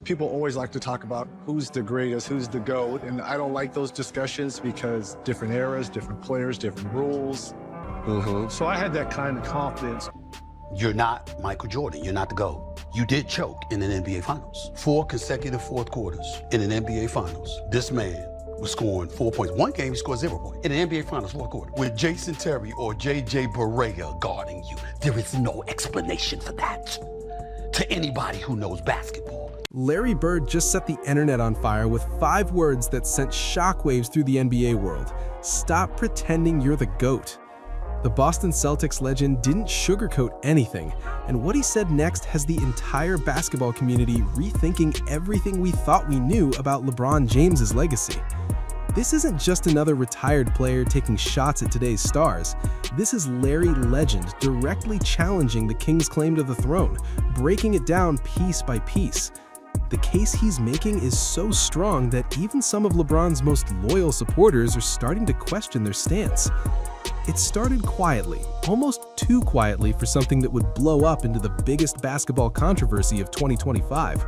People always like to talk about who's the greatest, who's the GOAT, and I don't like those discussions because different eras, different players, different rules. So I had that kind of confidence. You're not Michael Jordan. You're not the GOAT. You did choke in an NBA Finals. 4 consecutive fourth quarters in an NBA Finals. This man was scoring 4 points. One game, he scored 0 points. In an NBA Finals fourth quarter. With Jason Terry or J.J. Barea guarding you. There is no explanation for that to anybody who knows basketball. Larry Bird just set the internet on fire with 5 words that sent shockwaves through the NBA world. Stop pretending you're the GOAT. The Boston Celtics legend didn't sugarcoat anything, and what he said next has the entire basketball community rethinking everything we thought we knew about LeBron James's legacy. This isn't just another retired player taking shots at today's stars. This is Larry Legend directly challenging the King's claim to the throne, breaking it down piece by piece. The case he's making is so strong that even some of LeBron's most loyal supporters are starting to question their stance. It started quietly, almost too quietly for something that would blow up into the biggest basketball controversy of 2025.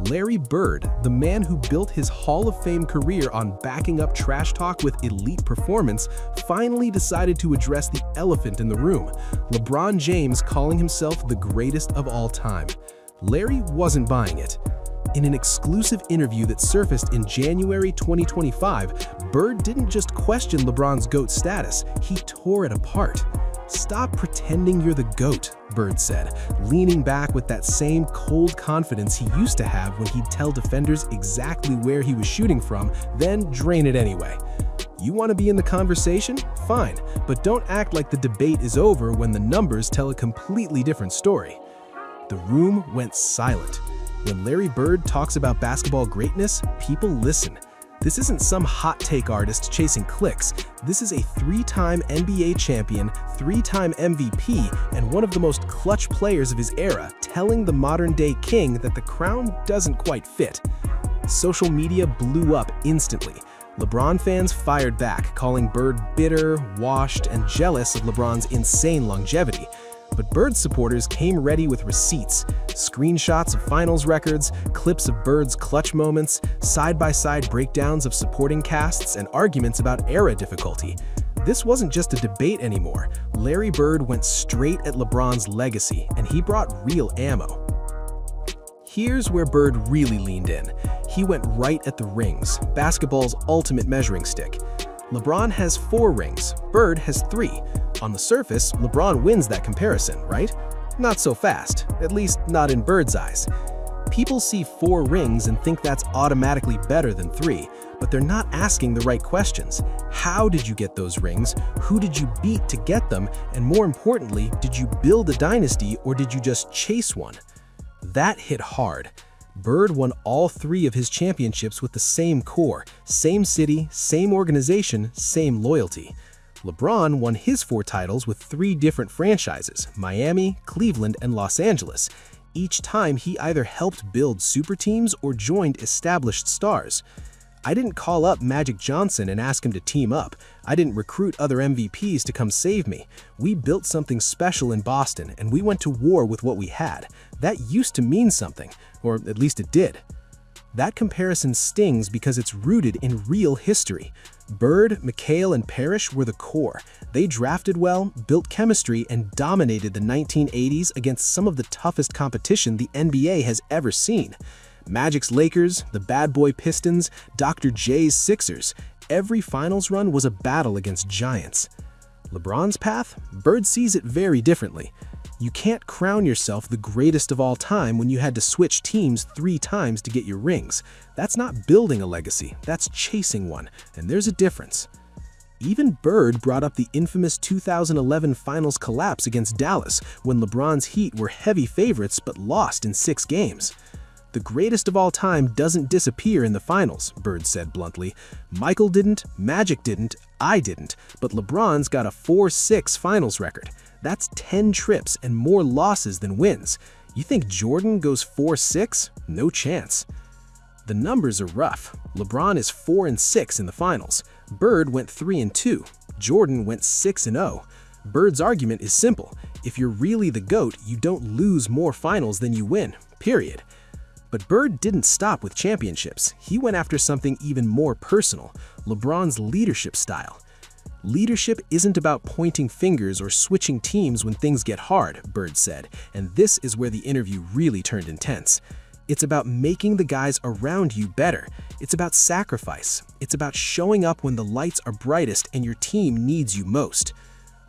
Larry Bird, the man who built his Hall of Fame career on backing up trash talk with elite performance, finally decided to address the elephant in the room, LeBron James calling himself the greatest of all time. Larry wasn't buying it. In an exclusive interview that surfaced in January 2025, Bird didn't just question LeBron's GOAT status, he tore it apart. "Stop pretending you're the GOAT," Bird said, leaning back with that same cold confidence he used to have when he'd tell defenders exactly where he was shooting from, then drain it anyway. You want to be in the conversation? Fine, but don't act like the debate is over when the numbers tell a completely different story. The room went silent. When Larry Bird talks about basketball greatness, people listen. This isn't some hot take artist chasing clicks. This is a 3-time NBA champion, 3-time MVP, and one of the most clutch players of his era, telling the modern-day king that the crown doesn't quite fit. Social media blew up instantly. LeBron fans fired back, calling Bird bitter, washed, and jealous of LeBron's insane longevity. But Bird supporters came ready with receipts, screenshots of finals records, clips of Bird's clutch moments, side-by-side breakdowns of supporting casts, and arguments about era difficulty. This wasn't just a debate anymore. Larry Bird went straight at LeBron's legacy, and he brought real ammo. Here's where Bird really leaned in. He went right at the rings, basketball's ultimate measuring stick. LeBron has 4 rings, Bird has 3. On the surface, LeBron wins that comparison, right? Not so fast, at least not in Bird's eyes. People see 4 rings and think that's automatically better than 3, but they're not asking the right questions. How did you get those rings? Who did you beat to get them? And more importantly, did you build a dynasty or did you just chase one? That hit hard. Bird won all 3 of his championships with the same core, same city, same organization, same loyalty. LeBron won his 4 titles with 3 different franchises, Miami, Cleveland, and Los Angeles. Each time he either helped build super teams or joined established stars. I didn't call up Magic Johnson and ask him to team up. I didn't recruit other MVPs to come save me. We built something special in Boston, and we went to war with what we had. That used to mean something, or at least it did. That comparison stings because it's rooted in real history. Bird, McHale, and Parrish were the core. They drafted well, built chemistry, and dominated the 1980s against some of the toughest competition the NBA has ever seen. Magic's Lakers, the Bad Boy Pistons, Dr. J's Sixers. Every finals run was a battle against giants. LeBron's path? Bird sees it very differently. You can't crown yourself the greatest of all time when you had to switch teams 3 times to get your rings. That's not building a legacy, that's chasing one, and there's a difference. Even Bird brought up the infamous 2011 finals collapse against Dallas when LeBron's Heat were heavy favorites but lost in 6 games. The greatest of all time doesn't disappear in the finals, Bird said bluntly. Michael didn't, Magic didn't, I didn't, but LeBron's got a 4-6 finals record. That's 10 trips and more losses than wins. You think Jordan goes 4-6? No chance. The numbers are rough. LeBron is 4-6 in the finals. Bird went 3-2. Jordan went 6-0. Bird's argument is simple. If you're really the GOAT, you don't lose more finals than you win, period. But Bird didn't stop with championships. He went after something even more personal, LeBron's leadership style. Leadership isn't about pointing fingers or switching teams when things get hard, Bird said, and this is where the interview really turned intense. It's about making the guys around you better. It's about sacrifice. It's about showing up when the lights are brightest and your team needs you most.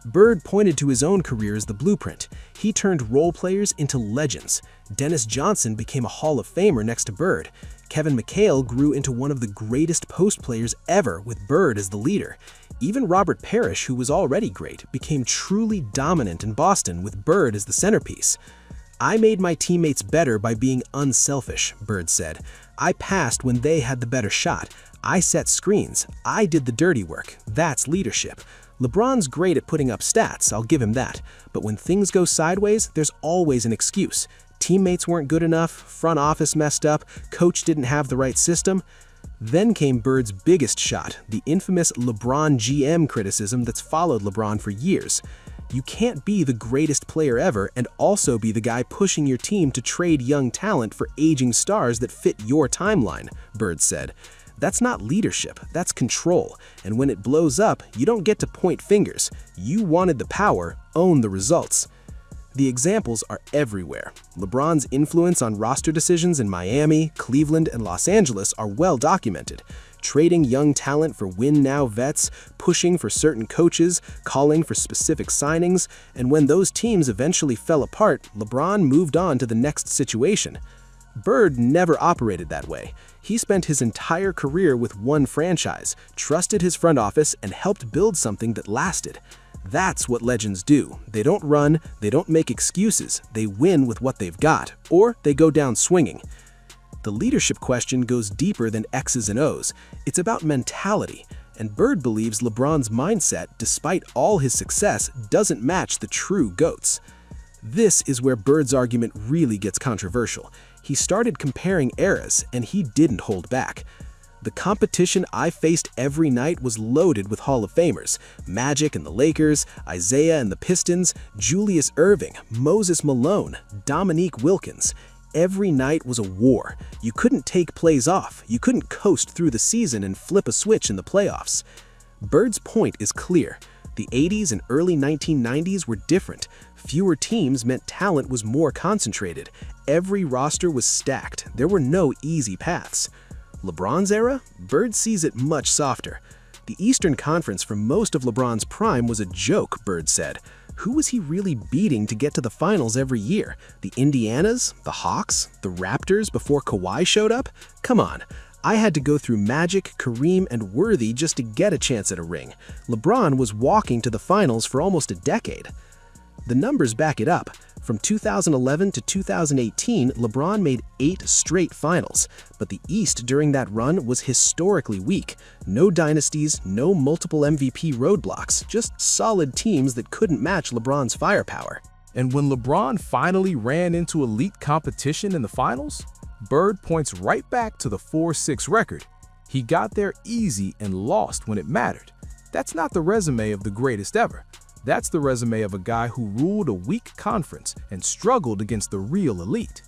Bird pointed to his own career as the blueprint. He turned role players into legends. Dennis Johnson became a Hall of Famer next to Bird. Kevin McHale grew into one of the greatest post players ever with Bird as the leader. Even Robert Parrish, who was already great, became truly dominant in Boston with Bird as the centerpiece. "I made my teammates better by being unselfish," Bird said. "I passed when they had the better shot. I set screens. I did the dirty work. That's leadership. LeBron's great at putting up stats, I'll give him that. But when things go sideways, there's always an excuse. Teammates weren't good enough, front office messed up, coach didn't have the right system." Then came Bird's biggest shot, the infamous LeBron GM criticism that's followed LeBron for years. "You can't be the greatest player ever and also be the guy pushing your team to trade young talent for aging stars that fit your timeline," Bird said. "That's not leadership, that's control. And when it blows up, you don't get to point fingers. You wanted the power, own the results." The examples are everywhere. LeBron's influence on roster decisions in Miami, Cleveland, and Los Angeles are well documented. Trading young talent for win-now vets, pushing for certain coaches, calling for specific signings, and when those teams eventually fell apart, LeBron moved on to the next situation. Bird never operated that way. He spent his entire career with one franchise, trusted his front office, and helped build something that lasted. That's what legends do. They don't run, they don't make excuses, they win with what they've got, or they go down swinging. The leadership question goes deeper than X's and O's. It's about mentality, and Bird believes LeBron's mindset, despite all his success, doesn't match the true GOATs. This is where Bird's argument really gets controversial. He started comparing eras, and he didn't hold back. "The competition I faced every night was loaded with Hall of Famers. Magic and the Lakers, Isaiah and the Pistons, Julius Erving, Moses Malone, Dominique Wilkins. Every night was a war. You couldn't take plays off. You couldn't coast through the season and flip a switch in the playoffs." Bird's point is clear. The 80s and early 1990s were different. Fewer teams meant talent was more concentrated. Every roster was stacked. There were no easy paths. LeBron's era? Bird sees it much softer. "The Eastern Conference for most of LeBron's prime was a joke," Bird said. "Who was he really beating to get to the finals every year? The Indianas? The Hawks? The Raptors before Kawhi showed up? Come on. I had to go through Magic, Kareem, and Worthy just to get a chance at a ring. LeBron was walking to the finals for almost a decade." The numbers back it up. From 2011 to 2018, LeBron made 8 straight finals, but the East during that run was historically weak. No dynasties, no multiple MVP roadblocks, just solid teams that couldn't match LeBron's firepower. And when LeBron finally ran into elite competition in the finals, Bird points right back to the 4-6 record. He got there easy and lost when it mattered. That's not the resume of the greatest ever. That's the resume of a guy who ruled a weak conference and struggled against the real elite.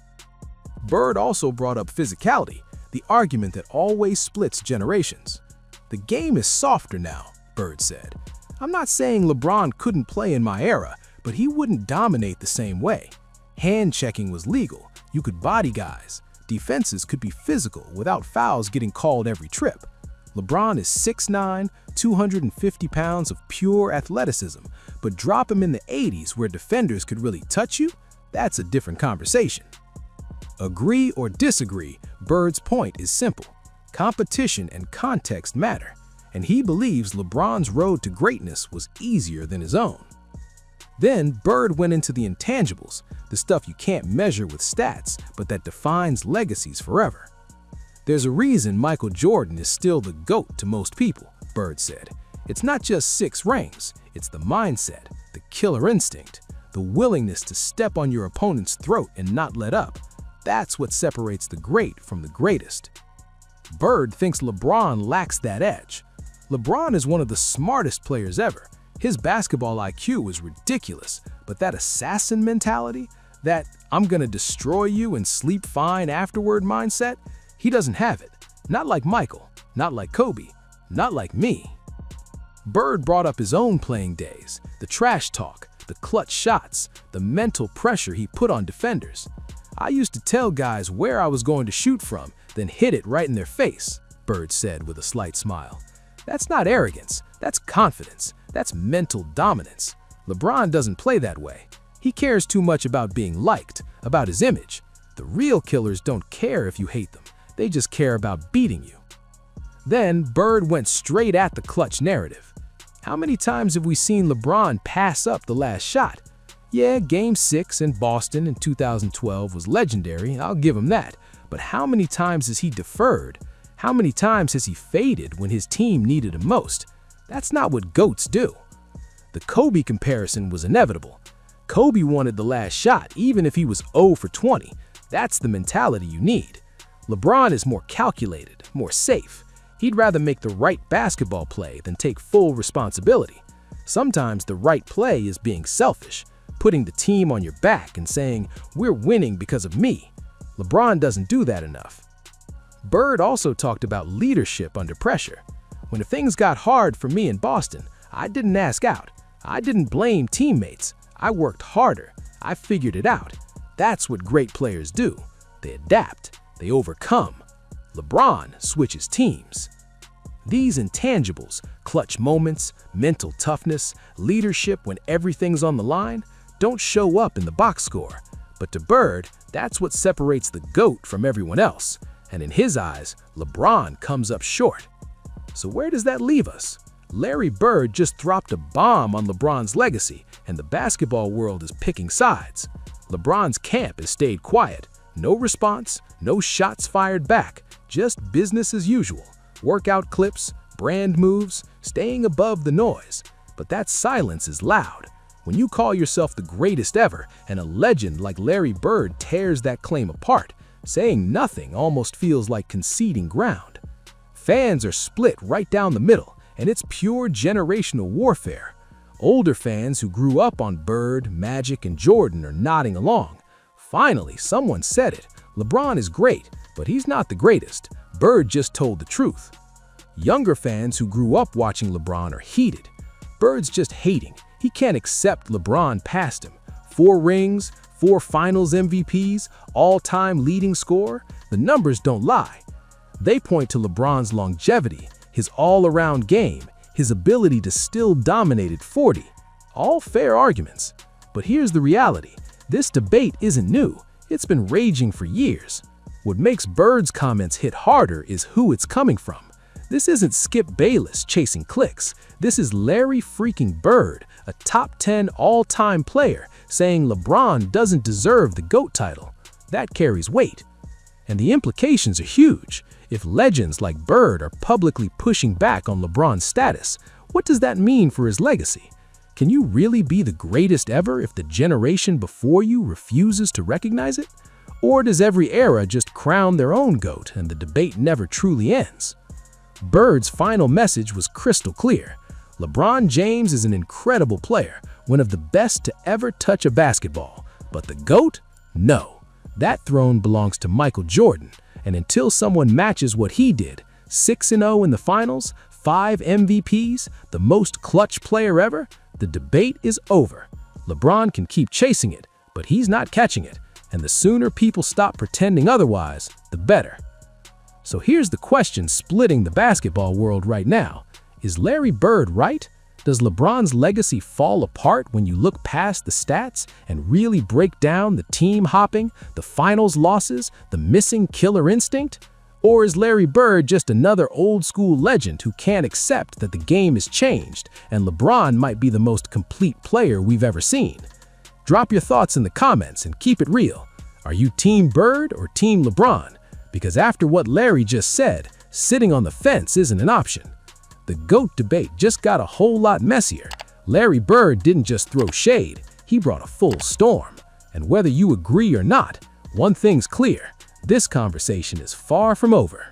Bird also brought up physicality, the argument that always splits generations. "The game is softer now," Bird said. "I'm not saying LeBron couldn't play in my era, but he wouldn't dominate the same way. Hand checking was legal. You could body guys. Defenses could be physical without fouls getting called every trip. LeBron is 6'9", 250 pounds of pure athleticism, but drop him in the 80s where defenders could really touch you, that's a different conversation." Agree or disagree, Bird's point is simple. Competition and context matter, and he believes LeBron's road to greatness was easier than his own. Then Bird went into the intangibles, the stuff you can't measure with stats, but that defines legacies forever. "There's a reason Michael Jordan is still the GOAT to most people," Bird said. "It's not just 6 rings, it's the mindset, the killer instinct, the willingness to step on your opponent's throat and not let up. That's what separates the great from the greatest." Bird thinks LeBron lacks that edge. LeBron is one of the smartest players ever. His basketball IQ is ridiculous, but that assassin mentality? That "I'm gonna destroy you and sleep fine afterward" mindset, he doesn't have it. Not like Michael, not like Kobe, not like me. Bird brought up his own playing days, the trash talk, the clutch shots, the mental pressure he put on defenders. "I used to tell guys where I was going to shoot from, then hit it right in their face," Bird said with a slight smile. That's not arrogance, that's confidence, that's mental dominance. LeBron doesn't play that way. He cares too much about being liked, about his image. The real killers don't care if you hate them, they just care about beating you. Then Bird went straight at the clutch narrative. How many times have we seen LeBron pass up the last shot? Yeah, Game 6 in Boston in 2012 was legendary, I'll give him that. But how many times has he deferred? How many times has he faded when his team needed him most? That's not what GOATs do. The Kobe comparison was inevitable. Kobe wanted the last shot, even if he was 0 for 20. That's the mentality you need. LeBron is more calculated, more safe. He'd rather make the right basketball play than take full responsibility. Sometimes the right play is being selfish, putting the team on your back and saying, "We're winning because of me." LeBron doesn't do that enough. Bird also talked about leadership under pressure. "When things got hard for me in Boston, I didn't ask out. I didn't blame teammates. I worked harder. I figured it out." That's what great players do. They adapt. They overcome. LeBron switches teams. These intangibles, clutch moments, mental toughness, leadership when everything's on the line, don't show up in the box score. But to Bird, that's what separates the GOAT from everyone else. And in his eyes, LeBron comes up short. So where does that leave us? Larry Bird just dropped a bomb on LeBron's legacy, and the basketball world is picking sides. LeBron's camp has stayed quiet. No response, no shots fired back, just business as usual. Workout clips, brand moves, staying above the noise. But that silence is loud. When you call yourself the greatest ever and a legend like Larry Bird tears that claim apart, saying nothing almost feels like conceding ground. Fans are split right down the middle, and it's pure generational warfare. Older fans who grew up on Bird, Magic, and Jordan are nodding along. Finally, someone said it. LeBron is great, but he's not the greatest. Bird just told the truth. Younger fans who grew up watching LeBron are heated. Bird's just hating. He can't accept LeBron past him. 4 rings, 4 finals MVPs, all-time leading scorer. The numbers don't lie. They point to LeBron's longevity, his all-around game, his ability to still dominate at 40. All fair arguments. But here's the reality. This debate isn't new. It's been raging for years. What makes Bird's comments hit harder is who it's coming from. This isn't Skip Bayless chasing clicks. This is Larry freaking Bird, a top 10 all-time player, saying LeBron doesn't deserve the GOAT title. That carries weight. And the implications are huge. If legends like Bird are publicly pushing back on LeBron's status, what does that mean for his legacy? Can you really be the greatest ever if the generation before you refuses to recognize it? Or does every era just crown their own GOAT and the debate never truly ends? Bird's final message was crystal clear. LeBron James is an incredible player, one of the best to ever touch a basketball. But the GOAT? No. That throne belongs to Michael Jordan. And until someone matches what he did, 6-0 in the finals, 5 MVPs, the most clutch player ever, the debate is over. LeBron can keep chasing it, but he's not catching it. And the sooner people stop pretending otherwise, the better. So here's the question splitting the basketball world right now. Is Larry Bird right? Does LeBron's legacy fall apart when you look past the stats and really break down the team hopping, the finals losses, the missing killer instinct? Or is Larry Bird just another old-school legend who can't accept that the game has changed and LeBron might be the most complete player we've ever seen? Drop your thoughts in the comments and keep it real. Are you Team Bird or Team LeBron? Because after what Larry just said, sitting on the fence isn't an option. The GOAT debate just got a whole lot messier. Larry Bird didn't just throw shade, he brought a full storm. And whether you agree or not, one thing's clear, this conversation is far from over.